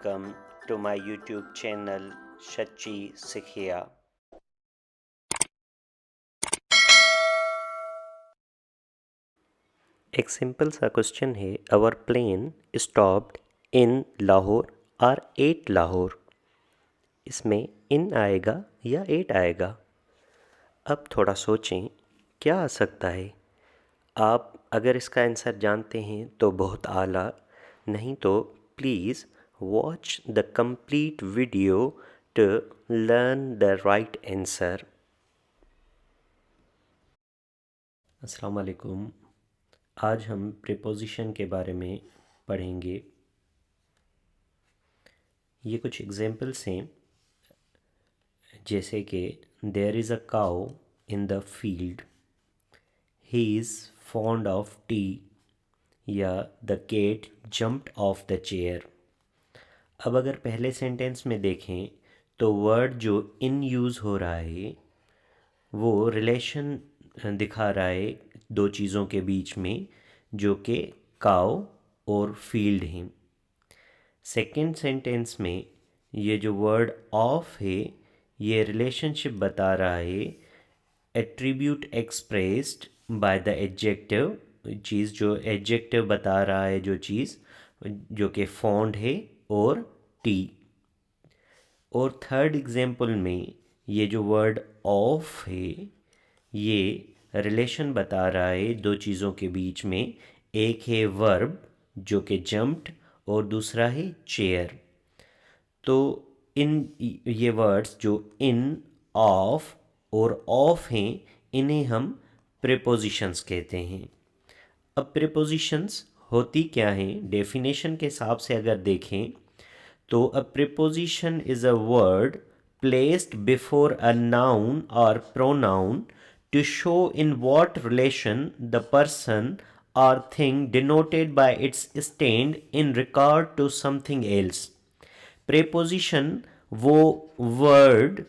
welcome to my YouTube channel Shachi Sikhiya. एक simple सा question है, our plane stopped in Lahore और at Lahore. इसमें इन आएगा या एट आएगा? अब थोड़ा सोचें क्या आ सकता है। आप अगर इसका आंसर जानते हैं तो बहुत आला, नहीं तो please watch the complete video to learn the right answer. अस्सलाम वालेकुम। आज हम प्रीपोजिशन के बारे में पढ़ेंगे। ये कुछ एग्जांपल्स हैं, जैसे कि there is a cow in the field, he is fond of tea, या the cat jumped off the chair. अब अगर पहले सेंटेंस में देखें तो वर्ड जो इन यूज़ हो रहा है वो रिलेशन दिखा रहा है दो चीज़ों के बीच में, जो कि काउ और फील्ड हैं। सेकंड सेंटेंस में ये जो वर्ड ऑफ है ये रिलेशनशिप बता रहा है attribute expressed by the adjective, चीज़ जो एडजेक्टिव बता रहा है, जो चीज़ जो कि फॉन्ड है और टी। और थर्ड एग्जांपल में ये जो वर्ड ऑफ है ये रिलेशन बता रहा है दो चीज़ों के बीच में, एक है वर्ब जो कि जंप्ड और दूसरा है चेयर। तो इन ये वर्ड्स जो इन, ऑफ और ऑफ हैं, इन्हें हम प्रीपोजिशंस कहते हैं। अब प्रीपोजिशंस होती क्या हैं, डेफिनेशन के हिसाब से अगर देखें तो अ preposition is a word placed before a noun or pronoun to show in what relation the person or thing denoted by its stand in regard to something else। Preposition वो वर्ड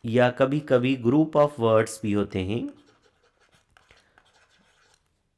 या कभी कभी ग्रुप ऑफ वर्ड्स भी होते हैं,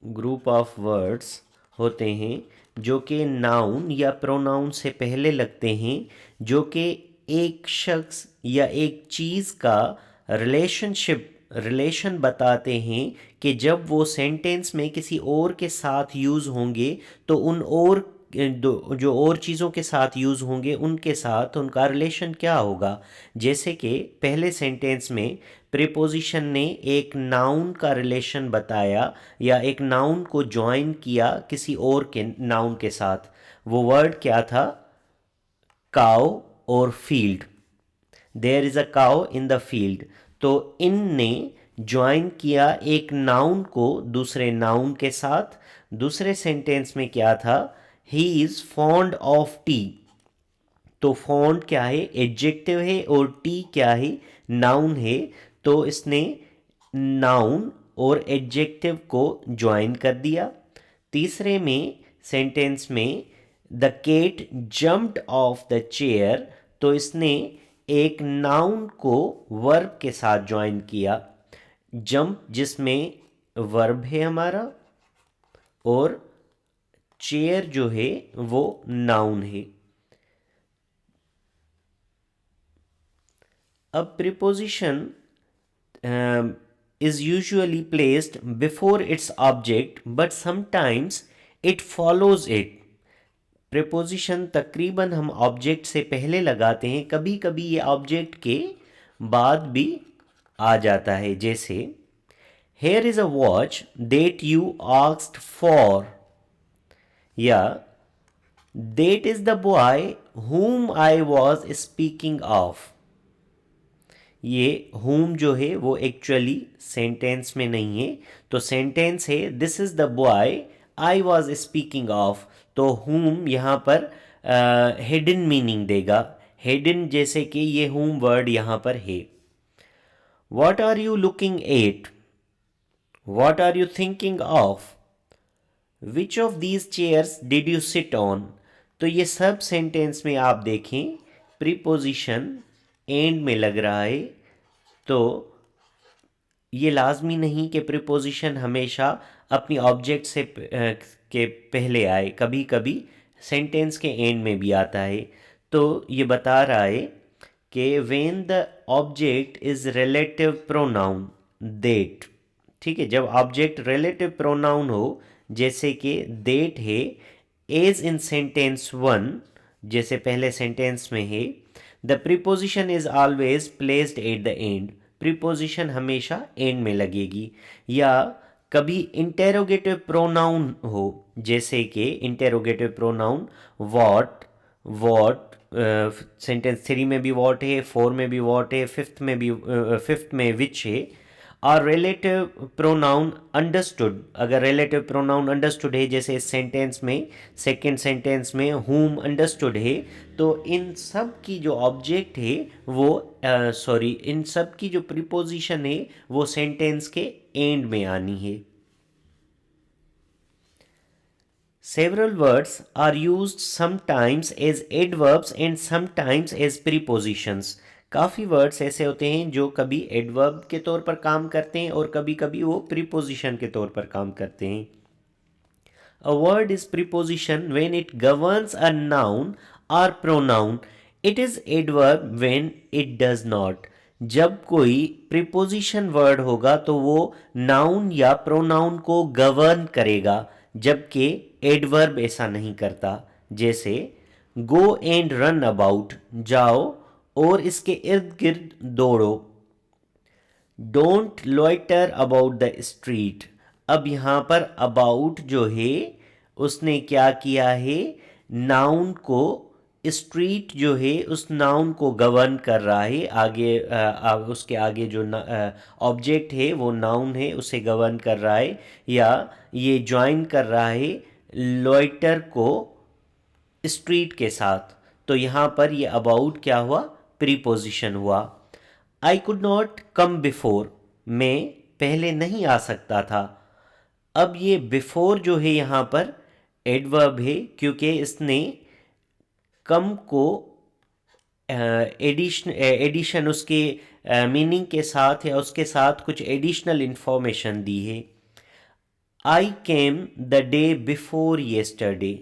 group of words होते हैं जो कि नाउन या प्रोनाउन से पहले लगते हैं, जो कि एक शख्स या एक चीज़ का रिलेशन बताते हैं कि जब वो सेंटेंस में किसी और के साथ यूज़ होंगे तो उन और जो और चीज़ों के साथ यूज़ होंगे उनके साथ उनका रिलेशन क्या होगा। जैसे कि पहले सेंटेंस में प्रीपोजिशन ने एक नाउन का रिलेशन बताया या एक नाउन को ज्वाइन किया किसी और के नाउन के साथ। वो वर्ड क्या था? काउ और field. There is a cow in the field. तो इन ने ज्वाइन किया एक नाउन को दूसरे नाउन के साथ। दूसरे सेंटेंस में क्या था? ही इज़ फॉन्ड ऑफ टी। तो फॉन्ड क्या है? एडजेक्टिव है, और टी क्या है? नाउन है। तो इसने नाउन और एडजेक्टिव को ज्वाइन कर दिया। तीसरे में सेंटेंस में the cat jumped off the chair, तो इसने एक नाउन को वर्ब के साथ ज्वाइन किया। जंप जिसमें वर्ब है हमारा, और चेयर जो है वो नाउन है। अब preposition is usually placed before its object, but sometimes it follows it। Preposition तकरीबन हम ऑब्जेक्ट से पहले लगाते हैं, कभी कभी ये ऑब्जेक्ट के बाद भी आ जाता है। जैसे here is a watch that you asked for, या that is the boy whom I was speaking of। ये whom जो है वो एक्चुअली सेंटेंस में नहीं है, तो सेंटेंस है this is the boy I was speaking of. तो whom यहाँ पर हिडन मीनिंग देगा, हिडन, जैसे कि ये whom वर्ड यहाँ पर है। What are you looking at, what are you thinking of, which of these chairs did you sit on. तो ये सब सेंटेंस में आप देखें प्रीपोजिशन एंड में लग रहा है। तो ये लाजमी नहीं कि प्रीपोजिशन हमेशा अपनी ऑब्जेक्ट से के पहले आए, कभी कभी सेंटेंस के एंड में भी आता है। तो ये बता रहा है कि when the object is relative pronoun that, ठीक है, जब ऑब्जेक्ट रिलेटिव प्रोनाउन हो, जैसे कि देट है, एज इन सेंटेंस वन, जैसे पहले सेंटेंस में है, the preposition is always placed at the end, preposition हमेशा एंड में लगेगी। या कभी इंटेरोगेटिव प्रोनाउन हो, जैसे कि interrogative pronoun what, sentence three में भी वॉट है, फोर में भी वॉट है, फिफ्थ में विच है। और रिलेटिव प्रोनाउन अंडरस्टूड, अगर रिलेटिव प्रोनाउन अंडरस्टूड है, जैसे इस सेंटेंस में, सेकंड सेंटेंस में हुम अंडरस्टूड है, तो इन सब की जो ऑब्जेक्ट है वो इन सब की जो प्रीपोजिशन है वो सेंटेंस के एंड में आनी है। Several words are used sometimes as adverbs and sometimes as prepositions. काफ़ी वर्ड्स ऐसे होते हैं जो कभी एडवर्ब के तौर पर काम करते हैं और कभी कभी वो प्रीपोजिशन के तौर पर काम करते हैं। A word is preposition when it governs a noun or pronoun. It is adverb when it does not. जब कोई प्रीपोजिशन वर्ड होगा तो वो नाउन या प्रोनाउन को गवर्न करेगा, जबकि एडवर्ब ऐसा नहीं करता। जैसे गो एंड रन अबाउट, जाओ और इसके इर्द गिर्द दौड़ो। Don't loiter about the street, अब यहाँ पर अबाउट जो है उसने क्या किया है, नाउन को, स्ट्रीट जो है उस नाउन को गवर्न कर रहा है, आगे उसके आगे जो ऑब्जेक्ट है वो नाउन है उसे गवर्न कर रहा है, या ये ज्वाइन कर रहा है लॉइटर को स्ट्रीट के साथ। तो यहाँ पर ये अबाउट क्या हुआ, प्रीपोजिशन हुआ। I could not come before, मैं पहले नहीं आ सकता था। अब ये बिफोर जो है यहाँ पर एडवर्ब है, क्योंकि इसने कम को एडिशन उसके मीनिंग के साथ या उसके साथ कुछ एडिशनल इंफॉर्मेशन दी है। I came the day before yesterday,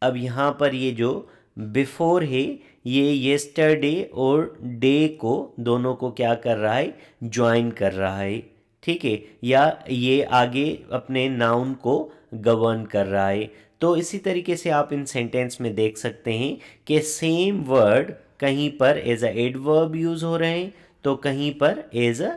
अब यहाँ पर ये जो बिफोर है ये येस्टरडे और डे को दोनों को क्या कर रहा है, ज्वाइन कर रहा है, ठीक है, या ये आगे अपने नाउन को गवर्न कर रहा है। तो इसी तरीके से आप इन सेंटेंस में देख सकते हैं कि सेम वर्ड कहीं पर एज अ एडवर्ब यूज़ हो रहे हैं तो कहीं पर एज अ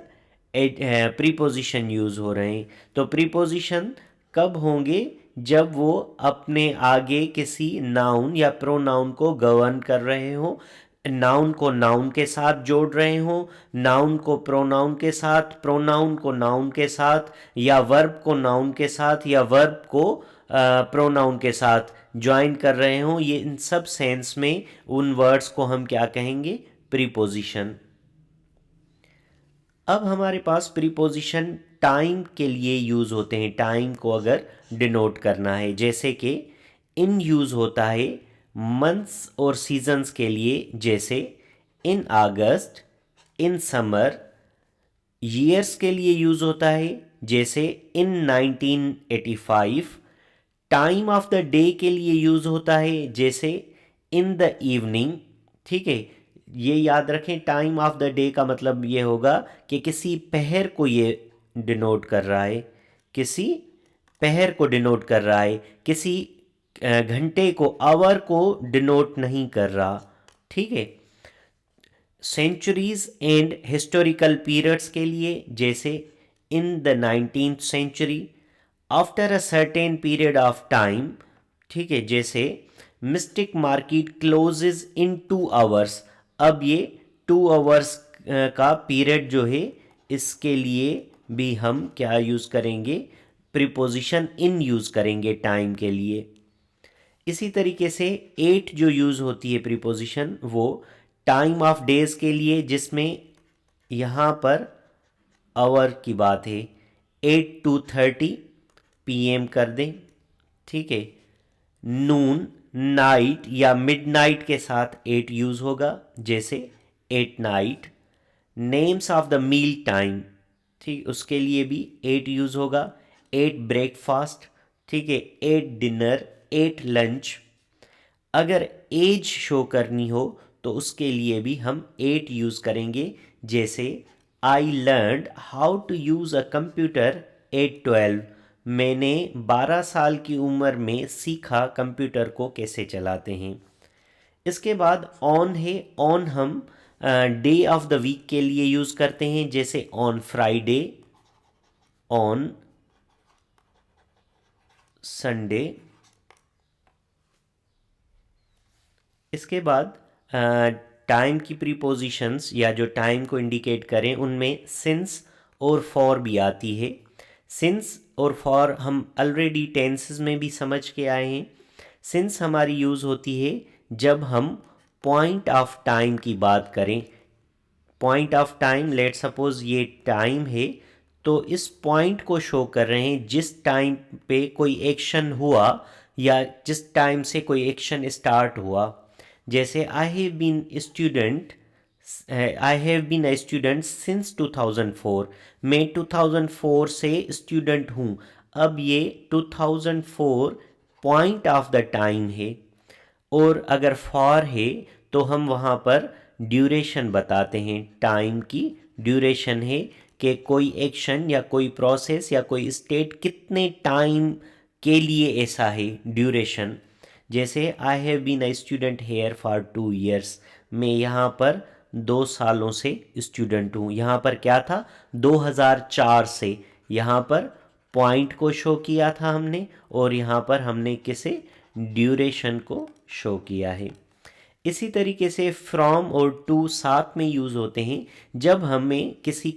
प्रीपोजिशन यूज़ हो रहे हैं। तो प्रीपोजिशन कब होंगे, जब वो अपने आगे किसी नाउन या प्रोनाउन को गवर्न कर रहे हो, नाउन को नाउन के साथ जोड़ रहे हो, नाउन को प्रोनाउन के साथ, प्रोनाउन को नाउन के साथ, या वर्ब को नाउन के साथ, या वर्ब को प्रोनाउन के साथ ज्वाइन कर रहे हो। ये इन सब सेंस में उन वर्ड्स को हम क्या कहेंगे, प्रीपोजिशन। अब हमारे पास प्रीपोजिशन टाइम के लिए यूज़ होते हैं, टाइम को अगर डिनोट करना है, जैसे कि इन यूज़ होता है मंथ्स और सीजन्स के लिए, जैसे इन अगस्त, इन समर। ईयर्स के लिए यूज़ होता है, जैसे इन 1985। टाइम ऑफ द डे के लिए यूज़ होता है, जैसे इन द इवनिंग, ठीक है। ये याद रखें, टाइम ऑफ द डे का मतलब ये होगा कि किसी पहर को ये डिनोट कर रहा है, किसी पहर को डिनोट कर रहा है, किसी घंटे को, आवर को डिनोट नहीं कर रहा, ठीक है। सेंचुरीज एंड हिस्टोरिकल पीरियड्स के लिए, जैसे in the 19th century, after a certain period of time, ठीक है, जैसे mystic market closes in 2 hours. अब ये 2 आवर्स का पीरियड जो है इसके लिए भी हम क्या यूज़ करेंगे, प्रीपोजिशन इन यूज़ करेंगे टाइम के लिए। इसी तरीके से 8 जो यूज़ होती है प्रीपोजिशन, वो टाइम ऑफ डेज़ के लिए, जिसमें यहाँ पर आवर की बात है, 8 to 30 PM कर दें, ठीक है। नून, नाइट या मिडनाइट के साथ 8 यूज़ होगा, जैसे 8 night. Names of the meal time, ठीक, उसके लिए भी 8 यूज़ होगा। 8 ब्रेकफास्ट, ठीक है, 8 डिनर, 8 लंच। अगर एज शो करनी हो तो उसके लिए भी हम 8 यूज़ करेंगे। जैसे I learned how to use a computer at 12। मैंने 12 साल की उम्र में सीखा कंप्यूटर को कैसे चलाते हैं। इसके बाद ऑन है। ऑन हम डे ऑफ द वीक के लिए यूज़ करते हैं, जैसे ऑन फ्राइडे, ऑन संडे। इसके बाद टाइम की प्रीपोजिशंस या जो टाइम को इंडिकेट करें उनमें सिंस और फॉर भी आती है। सिंस और फॉर हम ऑलरेडी टेंसेस में भी समझ के आए हैं। सिंस हमारी यूज़ होती है जब हम पॉइंट ऑफ टाइम की बात करें। Point of time, let suppose ये टाइम है, तो इस पॉइंट को शो कर रहे हैं जिस टाइम पे कोई एक्शन हुआ या जिस टाइम से कोई एक्शन स्टार्ट हुआ। जैसे I have been a student since 2004। मैं 2004 से स्टूडेंट हूँ। अब ये 2004 पॉइंट ऑफ द टाइम है। और अगर फॉर है तो हम वहाँ पर ड्यूरेशन बताते हैं, टाइम की ड्यूरेशन है कि कोई एक्शन या कोई प्रोसेस या कोई स्टेट कितने टाइम के लिए ऐसा है, ड्यूरेशन। जैसे I have been a student here for 2 years। मैं यहाँ पर 2 सालों से स्टूडेंट हूँ। यहाँ पर क्या था, 2004 से। यहाँ पर पॉइंट को शो किया था हमने और यहाँ पर हमने किसे, ड्यूरेशन को शो किया है। इसी तरीके से फ्रॉम और टू साथ में यूज़ होते हैं जब हमें किसी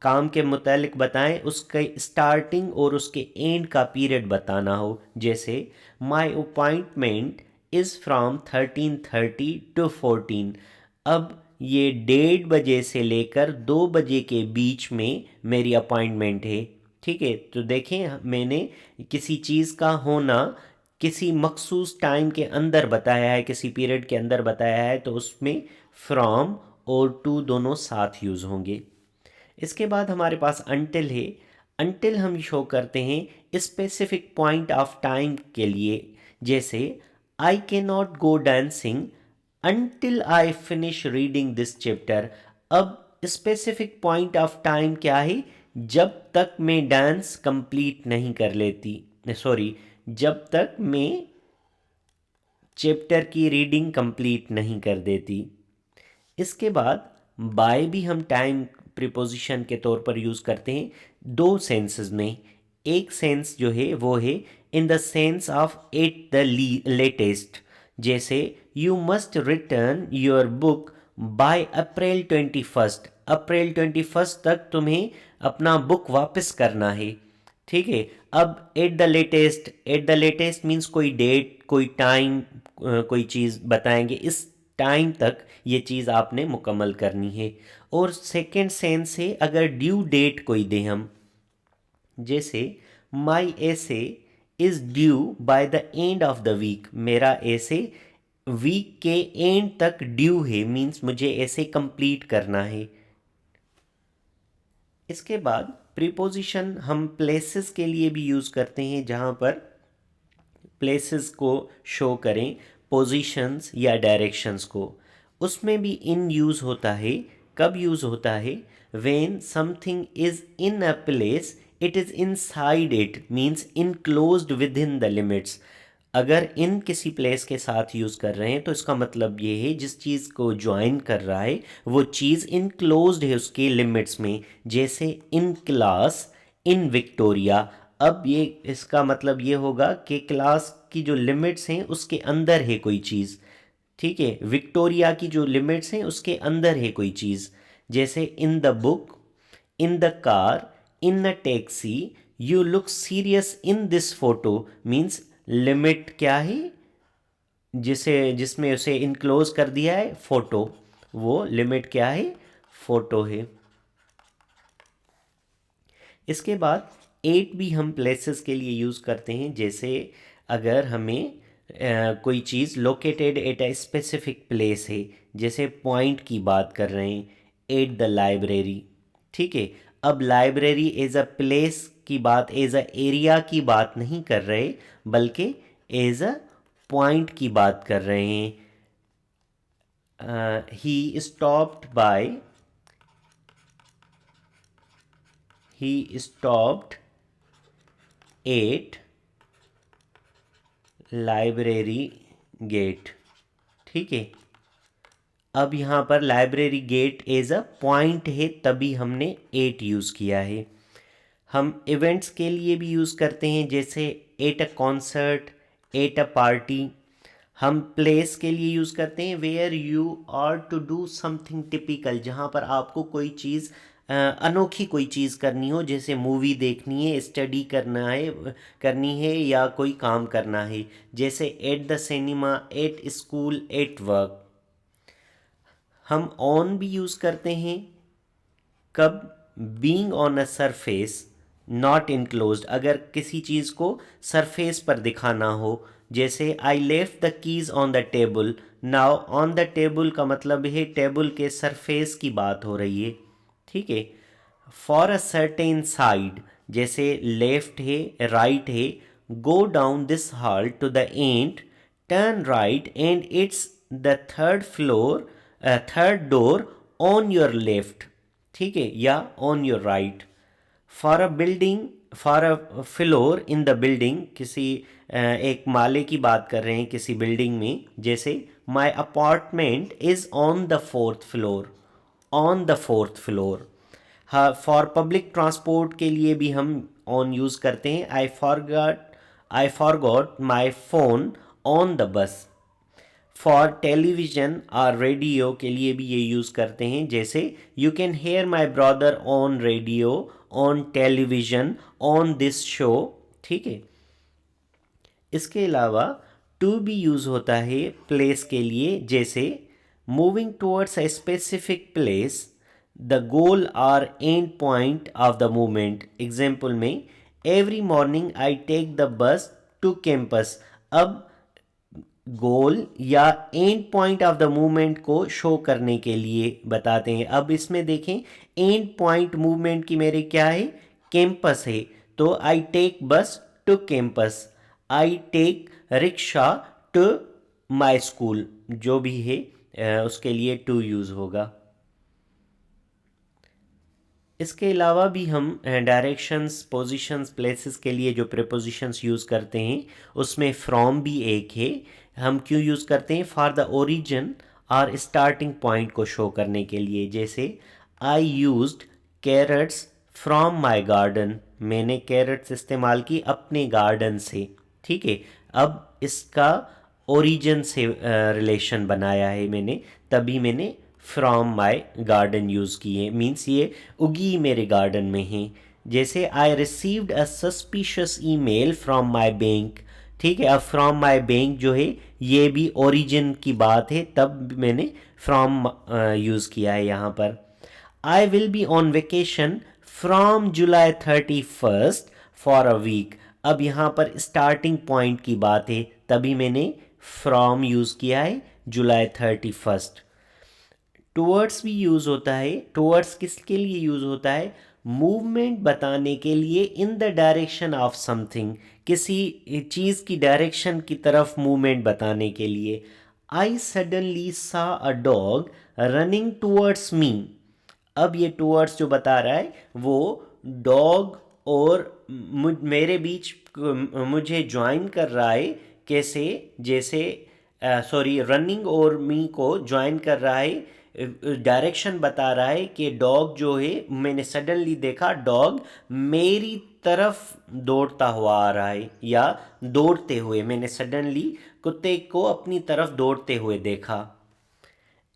काम के मुतालिक बताएं, उसके स्टार्टिंग और उसके एंड का पीरियड बताना हो। जैसे my appointment is from 13:30 to 14। अब ये 1:30 से लेकर 2 बजे के बीच में मेरी अपॉइंटमेंट है। ठीक है, तो देखें मैंने किसी चीज़ का होना किसी मखसूस टाइम के अंदर बताया है, किसी पीरियड के अंदर बताया है, तो उसमें फ्रॉम और टू दोनों साथ यूज़ होंगे। इसके बाद हमारे पास अंटिल है। अंटिल हम शो करते हैं स्पेसिफिक पॉइंट ऑफ टाइम के लिए। जैसे I can not go dancing until I finish reading this chapter. अब स्पेसिफिक पॉइंट ऑफ टाइम क्या है, जब तक मैं डांस कंप्लीट नहीं कर लेती, सॉरी, जब तक मैं चैप्टर की रीडिंग कंप्लीट नहीं कर देती। इसके बाद बाय भी हम टाइम प्रीपोजिशन के तौर पर यूज़ करते हैं 2 सेंसेस में। एक सेंस जो है वो है in the sense of at the latest. जैसे you must return your book by April 21। अप्रैल 21 तक तुम्हें अपना बुक वापस करना है। ठीक है, अब एट द लेटेस्ट मीन्स कोई डेट, कोई टाइम, कोई चीज़ बताएंगे, इस टाइम तक ये चीज़ आपने मुकम्मल करनी है। और सेकंड सेंस है अगर ड्यू डेट कोई दें हम। जैसे my essay is due by the end of the week. मेरा एसे वीक के एंड तक ड्यू है, मीन्स मुझे ऐसे कंप्लीट करना है। इसके बाद प्रीपोजिशन हम प्लेसेस के लिए भी यूज़ करते हैं, जहाँ पर प्लेसेस को शो करें पोजीशंस या डायरेक्शंस को। उसमें भी इन यूज़ होता है। कब यूज़ होता है, when something is in a place it is inside it, means enclosed with in the limits. अगर इन किसी प्लेस के साथ यूज़ कर रहे हैं तो इसका मतलब ये है जिस चीज़ को ज्वाइन कर रहा है वो चीज़ इनक्लोज्ड है उसके लिमिट्स में। जैसे इन क्लास, इन विक्टोरिया। अब ये इसका मतलब ये होगा कि क्लास की जो लिमिट्स हैं उसके अंदर है कोई चीज़। ठीक है, विक्टोरिया की जो लिमिट्स हैं उसके अंदर है कोई चीज़। जैसे in the book, in the car, in the taxi, you look serious in this photo, means limit क्या है, जिसमें उसे इनक्लोज कर दिया है, फोटो। वो लिमिट क्या है, फोटो है। इसके बाद एट भी हम प्लेसेस के लिए यूज़ करते हैं। जैसे अगर हमें कोई चीज़ located at a specific place है, जैसे पॉइंट की बात कर रहे हैं, एट द लाइब्रेरी। ठीक है, अब लाइब्रेरी एज अ प्लेस की बात, एज अ एरिया की बात नहीं कर रहे, बल्कि एज अ पॉइंट की बात कर रहे हैं। He stopped at library gate. ठीक है, अब यहाँ पर library gate as a point है, तभी हमने एट यूज़ किया है। हम इवेंट्स के लिए भी यूज़ करते हैं, जैसे at a concert, at a party. हम प्लेस के लिए यूज़ करते हैं where you are to do something typical, जहाँ पर आपको कोई चीज़ अनोखी कोई चीज़ करनी हो, जैसे मूवी देखनी है, स्टडी करनी है या कोई काम करना है, जैसे at the cinema, at school, at work. हम ऑन भी यूज़ करते हैं कब, being on a surface not enclosed, अगर किसी चीज़ को सरफेस पर दिखाना हो, जैसे I left the keys on the table. Now on the table का मतलब है टेबल के सरफेस की बात हो रही है। ठीक है, फॉर अ सर्टेन साइड, जैसे लेफ्ट है, राइट है, go down this hall to the end, turn right and it's the third door on your left. ठीक है, या on your right. For a building, for a floor in the building, किसी एक माले की बात कर रहे हैं किसी बिल्डिंग में, जैसे my apartment is on the fourth floor, on the fourth floor. हाँ, फॉर पब्लिक ट्रांसपोर्ट के लिए भी हम ऑन यूज़ करते हैं, I forgot my phone on the bus. For television और रेडियो के लिए भी ये यूज़ करते हैं, जैसे you can hear my brother on radio, on television, on this show. ठीक है, इसके अलावा टू भी यूज़ होता है प्लेस के लिए, जैसे moving towards a specific place, the goal or end point of the movement. Example में, every morning I take the bus to campus. अब गोल या end point of the movement को शो करने के लिए बताते हैं। अब इसमें देखें, एंड पॉइंट मूवमेंट की मेरे क्या है, कैंपस है, तो I take bus to campus, I take rickshaw to my school, जो भी है उसके लिए टू यूज़ होगा। इसके अलावा भी हम डायरेक्शंस, पोजीशंस, प्लेसेस के लिए जो प्रीपोजिशंस यूज़ करते हैं, उसमें फ्रॉम भी एक है। हम क्यों यूज़ करते हैं, फॉर द ओरिजिन और स्टार्टिंग पॉइंट को शो करने के लिए, जैसे I used carrots from my garden, मैंने कैरेट्स इस्तेमाल की अपने गार्डन से। ठीक है, अब इसका ओरिजिन से रिलेशन बनाया है मैंने, तभी मैंने फ्रॉम माई गार्डन यूज़ किए, मीन्स ये उगी मेरे गार्डन में हैं। जैसे I received a suspicious email from my bank. ठीक है, अब फ्रॉम माई बैंक जो है ये भी ओरिजिन की बात है, तब मैंने फ्रॉम यूज़ किया है यहाँ पर। I will be on vacation from July 31st for a week. अब यहाँ पर स्टार्टिंग पॉइंट की बात है, तभी मैंने फ्रॉम यूज़ किया है जुलाई 31st। टुवर्ड्स भी यूज़ होता है। टुवर्ड्स किसके लिए यूज़ होता है, मूवमेंट बताने के लिए, in the direction of something, किसी चीज़ की डायरेक्शन की तरफ मूवमेंट बताने के लिए। आई सडनली सा a dog running towards me. अब ये टुवर्ड्स जो बता रहा है वो डॉग और मेरे बीच मुझे ज्वाइन कर रहा है, कैसे, जैसे सॉरी, रनिंग और मी को ज्वाइन कर रहा है, डायरेक्शन बता रहा है कि डॉग जो है, मैंने सडनली देखा डॉग मेरी तरफ दौड़ता हुआ आ रहा है, या दौड़ते हुए, मैंने सडनली कुत्ते को अपनी तरफ दौड़ते हुए देखा।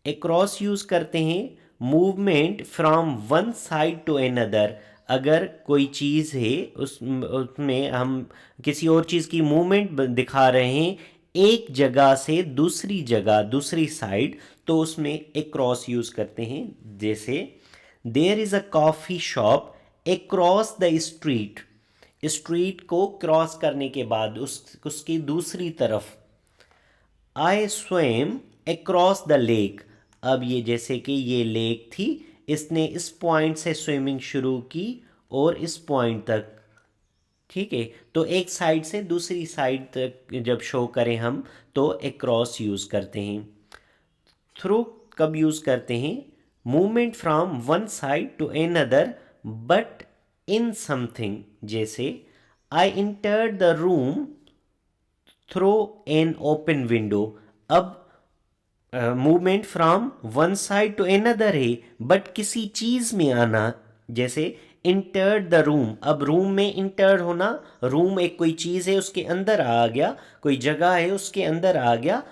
अक्रॉस यूज़ करते हैं, movement from one side to another. अगर कोई चीज़ है उसमें हम किसी और चीज़ की मूवमेंट दिखा रहे हैं एक जगह से दूसरी जगह, दूसरी साइड, तो उसमें अक्रॉस यूज़ करते हैं। जैसे there is a coffee shop across the street. Street को क्रॉस करने के बाद उसकी दूसरी तरफ। I swam across the lake. अब ये जैसे कि ये लेक थी, इसने इस पॉइंट से स्विमिंग शुरू की और इस पॉइंट तक। ठीक है, तो एक साइड से दूसरी साइड तक जब शो करें हम तो एक क्रॉस यूज़ करते हैं। थ्रू कब यूज़ करते हैं? Movement from one side to another but in something, जैसे I entered the room through an open window. अब movement from one side to another है बट किसी चीज़ में आना, जैसे इंटर्ड द रूम। अब रूम में इंटर होना, रूम एक कोई चीज़ है उसके अंदर आ गया, कोई जगह है उसके अंदर आ गया।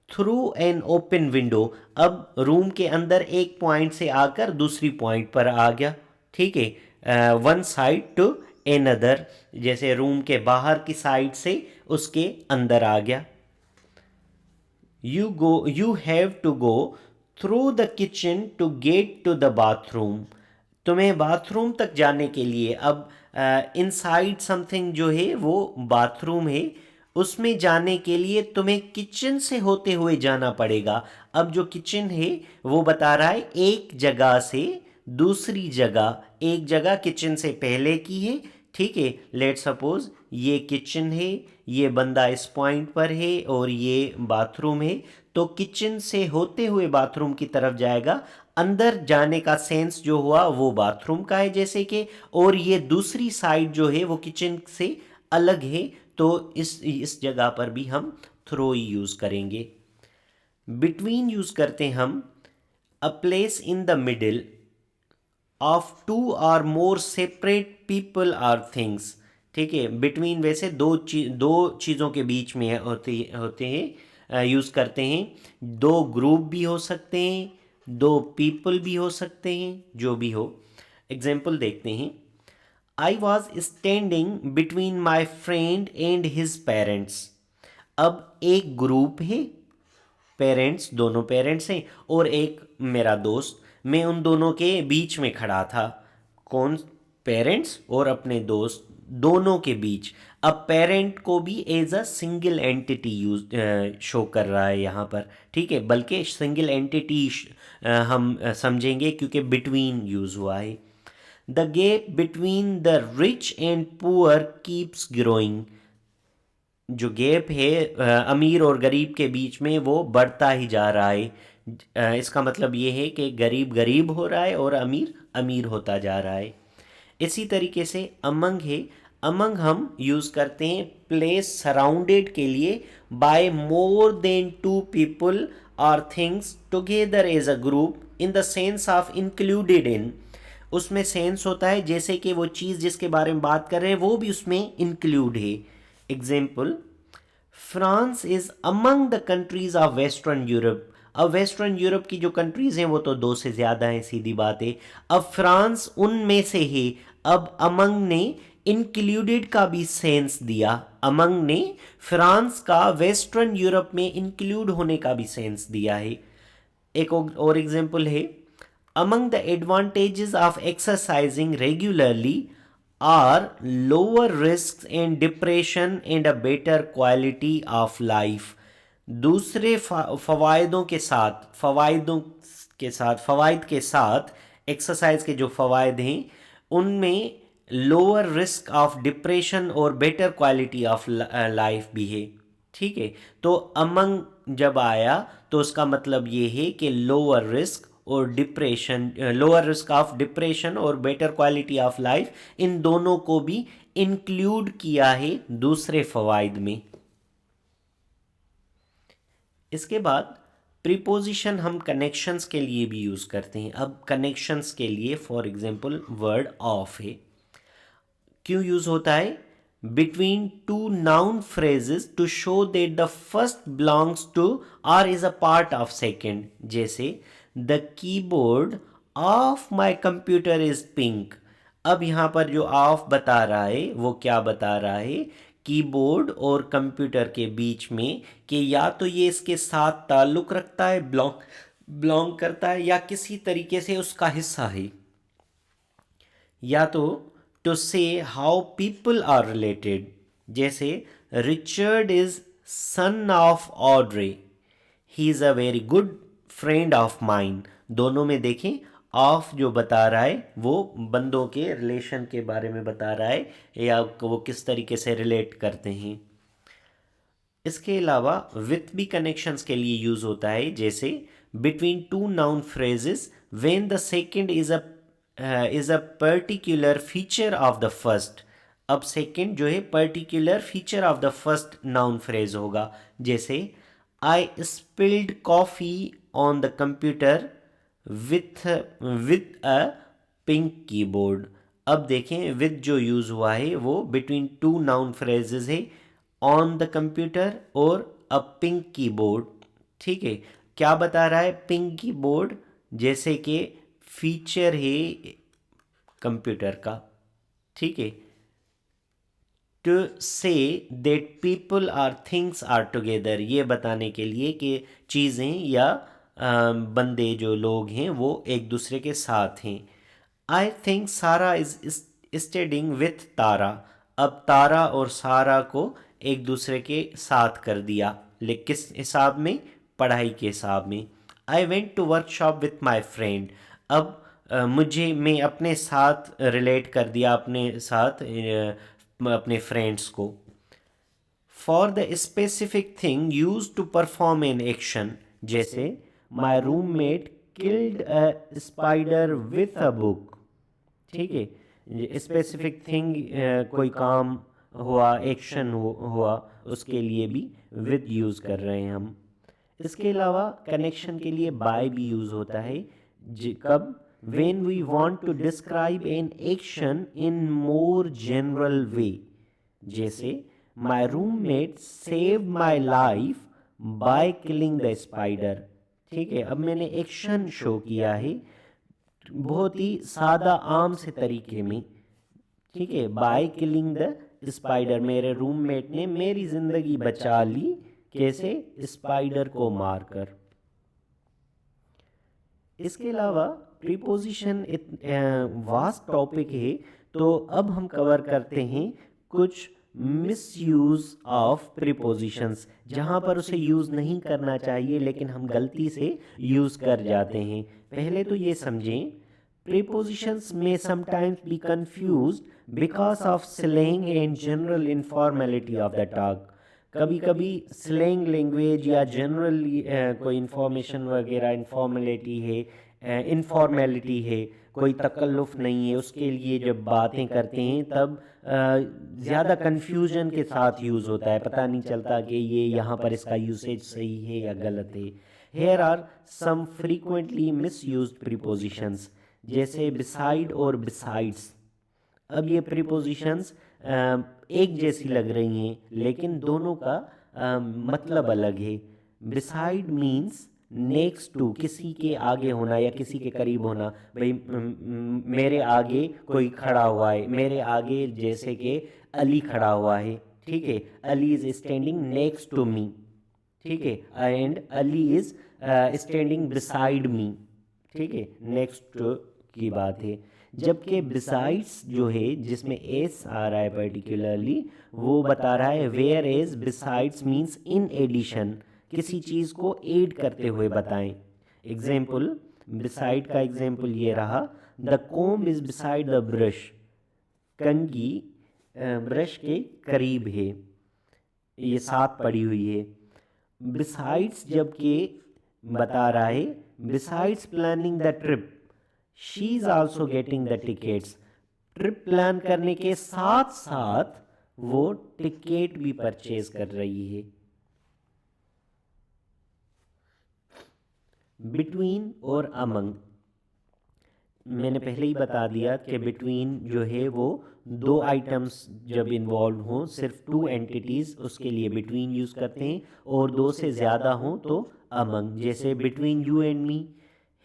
थ्रू एन ओपन विंडो, अब रूम के अंदर एक पॉइंट से आकर दूसरी पॉइंट पर आ गया। ठीक है, वन साइड टू अनदर, जैसे रूम के बाहर की साइड से उसके अंदर आ गया। you have to go through the kitchen to get to the bathroom। तुम्हें बाथरूम तक जाने के लिए, अब इनसाइड समथिंग जो है वो बाथरूम है, उसमें जाने के लिए तुम्हें किचन से होते हुए जाना पड़ेगा। अब जो किचन है वो बता रहा है एक जगह से दूसरी जगह, एक जगह किचन से पहले की है। ठीक है, लेट सपोज ये किचन है, ये बंदा इस पॉइंट पर है और ये बाथरूम है, तो किचन से होते हुए बाथरूम की तरफ जाएगा। अंदर जाने का सेंस जो हुआ वो बाथरूम का है जैसे कि, और ये दूसरी साइड जो है वो किचन से अलग है, तो इस जगह पर भी हम थ्रो ही यूज़ करेंगे। बिटवीन यूज़ करते हम a place in the middle of two और more separate people or things. ठीक है, बिटवीन वैसे दो चीज़ों के बीच में होते हैं, यूज़ करते हैं। दो ग्रुप भी हो सकते हैं, दो पीपल भी हो सकते हैं, जो भी हो। एग्जाम्पल देखते हैं। I was standing between my friend and his parents. अब एक ग्रुप है, पेरेंट्स, दोनों पेरेंट्स हैं और एक मेरा दोस्त, मैं उन दोनों के बीच में खड़ा था। कौन? पेरेंट्स और अपने दोस्त, दोनों के बीच। अब पेरेंट को भी as a single entity use show कर रहा है यहाँ पर। ठीक है, बल्कि सिंगल एंटिटी हम समझेंगे क्योंकि बिटवीन यूज हुआ है। The gap between the rich and poor keeps growing. जो गैप है अमीर और गरीब के बीच में वो बढ़ता ही जा रहा है। इसका मतलब ये है कि गरीब गरीब हो रहा है और अमीर अमीर होता जा रहा है। इसी तरीके से अमंग है। अमंग हम यूज़ करते हैं प्लेस सराउंडेड के लिए by more than two people और things together as a group in the sense of included in. उसमें सेंस होता है जैसे कि वो चीज़ जिसके बारे में बात कर रहे हैं वो भी उसमें इंक्लूड है। Example, France is among the countries of western Europe. अब वेस्टर्न यूरोप की जो कंट्रीज हैं वो तो दो से ज़्यादा हैं, सीधी बात है। अब फ्रांस उनमें से है। अब अमंग ने इंक्लूडेड का भी सेंस दिया। अमंग ने फ्रांस का वेस्टर्न यूरोप में इंक्लूड होने का भी सेंस दिया है। एक और एग्जाम्पल है, among the advantages of exercising regularly are lower risk and depression and a better quality of life. दूसरे फ़वायदों के साथ, फ़वायद के साथ एक्सरसाइज के जो फ़वायद हैं उनमें लोअर रिस्क ऑफ डिप्रेशन और बेटर क्वालिटी ऑफ लाइफ भी है। ठीक है, तो अमंग जब आया तो उसका मतलब ये है कि लोअर रिस्क और depression, lower risk of depression और बेटर क्वालिटी ऑफ लाइफ, इन दोनों को भी इंक्लूड किया है दूसरे फ़वायद में। इसके बाद प्रीपोजिशन हम कनेक्शंस के लिए भी यूज़ करते हैं। अब कनेक्शंस के लिए फॉर एग्जांपल वर्ड ऑफ है। क्यों यूज़ होता है? Between two noun phrases to show that the first belongs to और is a part of second. जैसे the keyboard of my computer is pink. अब यहाँ पर जो ऑफ बता रहा है वो क्या बता रहा है? कीबोर्ड और कंप्यूटर के बीच में, कि या तो ये इसके साथ ताल्लुक़ रखता है, बिलोंग करता है, या किसी तरीके से उसका हिस्सा है। या तो टू से हाउ पीपल आर रिलेटेड, जैसे Richard is son of Audrey, he is a very good friend of mine. दोनों में देखें ऑफ जो बता रहा है वो बंदों के रिलेशन के बारे में बता रहा है या वो किस तरीके से रिलेट करते हैं। इसके अलावा विथ भी कनेक्शंस के लिए यूज होता है, जैसे between two noun phrases when the second is a particular feature of the first. अब सेकंड जो है particular feature of the first noun phrase होगा, जैसे I spilled coffee on the computer with with a pink keyboard. अब देखें with जो use हुआ है वो बिटवीन टू नाउन फ्रेजेस है, ऑन द कंप्यूटर और अ पिंक कीबोर्ड। ठीक है, क्या बता रहा है? पिंक कीबोर्ड जैसे कि फीचर है कंप्यूटर का। ठीक है, to say that people or things are together, ये बताने के लिए कि चीज़ें या बंदे जो लोग हैं वो एक दूसरे के साथ हैं। आई थिंक सारा इज स्टडिंग विथ तारा। अब तारा और सारा को एक दूसरे के साथ कर दिया, लेकिन किस हिसाब में? पढ़ाई के हिसाब में। I went to workshop with my friend. अब मैं अपने साथ रिलेट कर दिया, अपने साथ अपने फ्रेंड्स को। For the specific thing use to perform an action, जैसे my roommate killed a spider with a book. ठीक है, स्पेसिफिक थिंग कोई काम हुआ, एक्शन हुआ, उसके लिए भी विद यूज कर रहे हैं हम। इसके अलावा कनेक्शन के लिए बाय भी यूज होता है। कब? When we want to describe an action in more general way, जैसे my roommate save my life by killing the spider. ठीक है, अब मैंने एक्शन शो किया है बहुत ही सादा आम से तरीके में। ठीक है, बाय किलिंग द स्पाइडर, मेरे रूममेट ने मेरी जिंदगी बचा ली। कैसे? स्पाइडर को मारकर। इसके अलावा प्रीपोजिशन वास्ट टॉपिक है, तो अब हम कवर करते हैं कुछ मिसयूज ऑफ प्रीपोजिशंस, जहां पर उसे यूज नहीं करना चाहिए लेकिन हम गलती से यूज कर जाते हैं। पहले तो ये समझें, प्रीपोजिशंस में sometimes be confused because of slang and general informality of the talk. कभी कभी स्लैंग लैंग्वेज या जनरल कोई इंफॉर्मेशन वगैरह इनफॉर्मेलिटी है, इनफॉर्मेलिटी है, कोई तकल्लुफ़ नहीं है, उसके लिए जब बातें करते हैं तब ज़्यादा कन्फ्यूजन के साथ यूज़ होता है, पता नहीं चलता कि ये यहाँ पर इसका यूसेज सही है या गलत है। Here are some frequently misuse prepositions, जैसे बिसाइड और बिसाइड्स। अब ये प्रीपोजिशंस एक जैसी लग रही हैं लेकिन दोनों का मतलब अलग है। बिसाइड मीन्स नेक्स्ट टू, किसी के आगे होना या किसी के करीब होना। भाई मेरे आगे कोई खड़ा हुआ है, मेरे आगे जैसे कि अली खड़ा हुआ है। ठीक है, Ali is standing next to me. ठीक है, and Ali is standing beside me. ठीक है, नेक्स्ट की बात है। जबकि बिसाइड्स जो है जिसमें एस आ रहा है पर्टिकुलरली, वो बता रहा है whereas besides means in addition, किसी चीज़ को ऐड करते हुए बताएं। एग्जाम्पल, बिसाइड का एग्जाम्पल ये रहा, the comb is beside the brush, कंघी ब्रश के करीब है, ये साथ पड़ी हुई है। बिसाइड्स जबकि बता रहा है besides planning the trip she is also getting the tickets, trip plan करने के साथ साथ वो टिकट भी परचेज कर रही है। बिटवीन और अमंग, मैंने पहले ही बता दिया कि बिटवीन जो है वो दो आइटम्स जब इन्वॉल्व हों, सिर्फ टू एंटिटीज, उसके लिए बिटवीन यूज करते हैं, और दो से ज़्यादा हों तो अमंग। जैसे between you and me,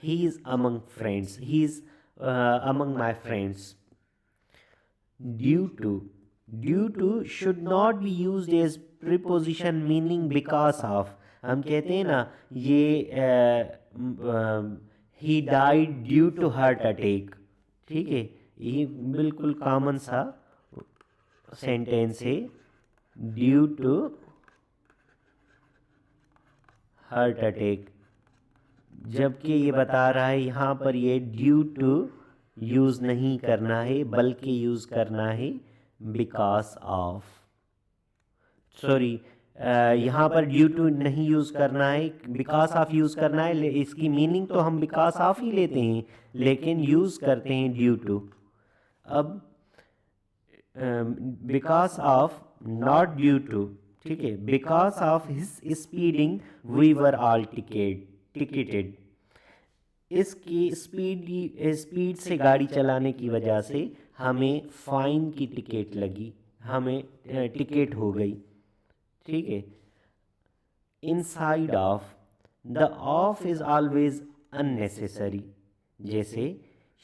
he is among friends, he is among my friends. Due to, due to should not be used as preposition meaning because of. हम कहते हैं ना ये he died due to heart attack. ठीक है, ये बिल्कुल common सा सेंटेंस है, ड्यू टू हार्ट अटैक। जबकि ये बता रहा है यहाँ पर ये ड्यू टू यूज़ नहीं करना है बल्कि यूज़ करना है बिकॉज ऑफ। सॉरी, यहाँ पर ड्यू टू नहीं यूज़ करना है, बिकॉज ऑफ यूज़ करना है। इसकी मीनिंग तो हम बिकॉज ऑफ ही लेते हैं लेकिन यूज़ करते हैं ड्यू टू। अब because of not due to, ठीक है, because of his speeding we were all ticketed. इसकी स्पीड से गाड़ी चलाने की वजह से हमें फाइन की टिकट लगी, हमें टिकट हो गई, ठीक है। Inside of, the of is always unnecessary. जैसे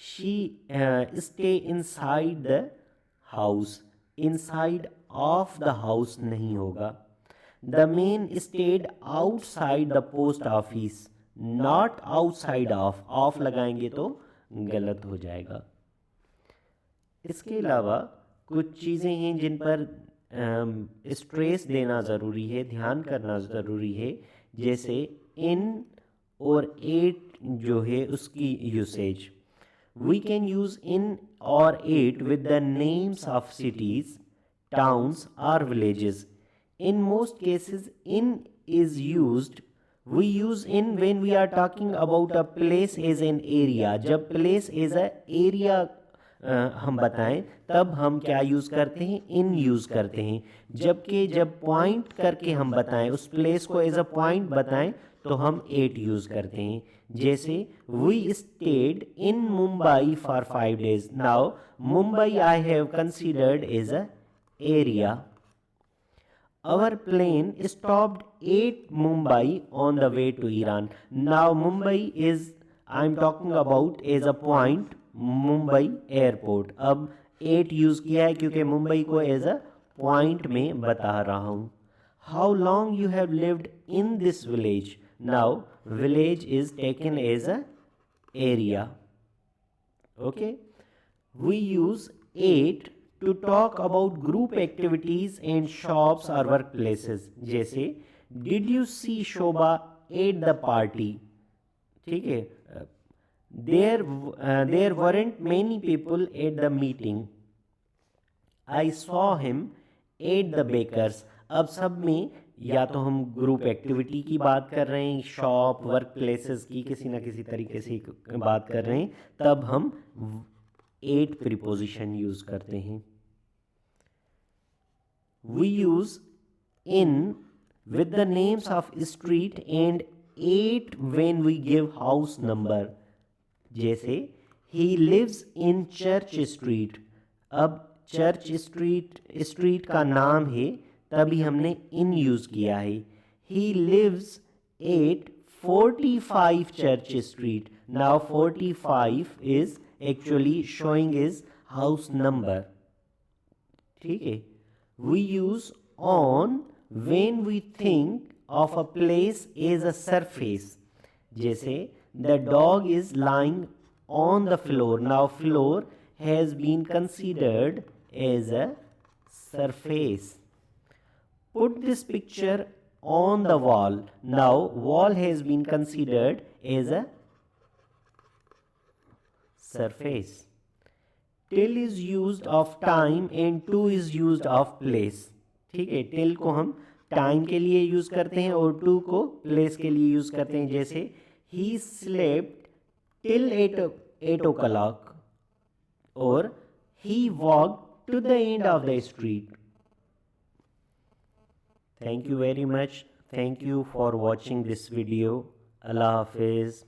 she stay inside the house, inside of the house नहीं होगा। The man stayed outside the post office, not outside of, of लगाएंगे तो गलत हो जाएगा। इसके अलावा कुछ चीज़ें हैं जिन पर स्ट्रेस देना ज़रूरी है, ध्यान करना ज़रूरी है। जैसे इन और एट जो है उसकी usage. We can use in और at with the names of cities, towns or villages. In most cases, in is used. We use in when we are talking about a place as an area. जब place as a area हम बताएं तब हम क्या use करते हैं, in use करते हैं। जबकि जब पॉइंट करके हम बताएं, उस प्लेस को एज अ पॉइंट बताएं तो हम एट यूज़ करते हैं। जैसे we stayed in Mumbai for 5 days। Now Mumbai I have considered as a area. Our plane stopped at Mumbai on the way to Iran. Now Mumbai is, I am talking about as a point, Mumbai airport. अब 8 use किया है क्योंकि मुंबई को as a point में बता रहा हूँ। How long you have lived in this village? Now village is taken as a area. Okay. We use 8 to talk about group activities and shops or workplaces. जैसे did you see Shobha at the party? ठीक है, there weren't many people at the meeting. I saw him at the baker's. अब सब में या तो हम group activity की बात कर रहे हैं, शॉप, वर्क प्लेसेस की किसी ना किसी तरीके से बात कर रहे हैं, तब हम 8 प्रीपोजिशन यूज़ करते हैं। We use in with the names of street and 8 when we give house number. जैसे he lives in Church Street। अब चर्च स्ट्रीट का नाम है तभी हमने in यूज़ किया है। He lives at 45 Church Street. Now 45 is actually showing his house number, ठीक है। We use on when we think of a place as a surface. जैसे the dog is lying on the floor. Now floor has been considered as a surface. Put this picture on the wall. Now wall has been considered as a surface. Till is used of time and to is used of place। ठीक है, till को हम time के लिए use करते हैं और to को place के लिए यूज़ करते हैं। जैसे he slept till 8 o'clock और he walked to the end of the street. Thank you very much. Thank you for watching this video. Allah Hafiz.